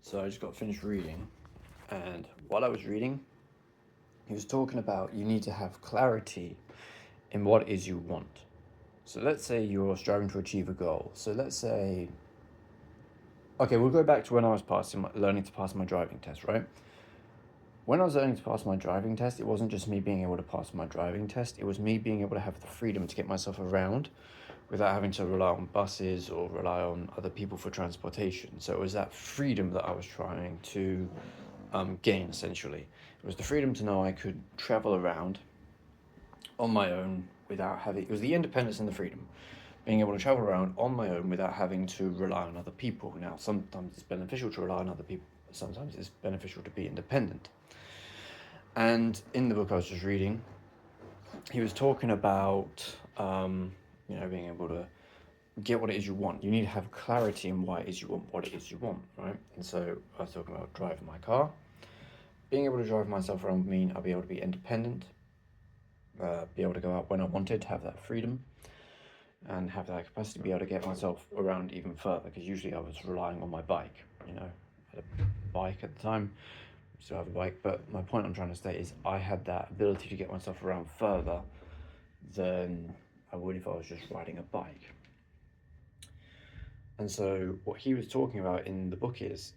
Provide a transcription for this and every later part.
So I just got finished reading, and while I was reading, he was talking about you need to have clarity in what it is you want. So let's say you're striving to achieve a goal. So let's say, okay, we'll go back to when I was learning to pass my driving test, right? When I was learning to pass my driving test, it wasn't just me being able to pass my driving test, it was me being able to have the freedom to get myself around without having to rely on buses or rely on other people for transportation. So it was that freedom that I was trying to gain, essentially. It was the freedom to know I could travel around on my own without having, it was the independence and the freedom. Being able to travel around on my own without having to rely on other people. Now, sometimes it's beneficial to rely on other people, sometimes it's beneficial to be independent. And in the book I was just reading, he was talking about, being able to get what it is you want. You need to have clarity in why it is you want what it is you want, right? And so I was talking about driving my car. Being able to drive myself around would mean I'll be able to be independent, be able to go out when I wanted, have that freedom, and have that capacity to be able to get myself around even further. Because usually I was relying on my bike. I had a bike at the time, still have a bike, but my point I'm trying to state is I had that ability to get myself around further than I would if I was just riding a bike. And so what he was talking about in the book is,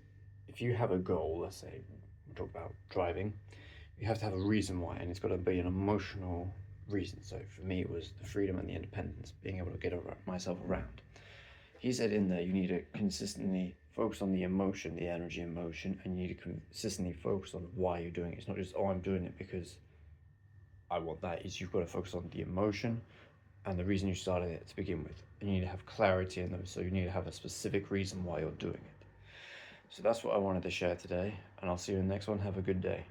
if you have a goal, let's say we talk about driving, you have to have a reason why, and it's got to be an emotional reason. So for me, it was the freedom and the independence, being able to get myself around. He said in there, you need to consistently focus on the emotion, the energy in motion, and you need to consistently focus on why you're doing it. It's not just, oh, I'm doing it because I want that. You've got to focus on the emotion and the reason you started it to begin with. And you need to have clarity in those. So you need to have a specific reason why you're doing it. So that's what I wanted to share today, and I'll see you in the next one. Have a good day.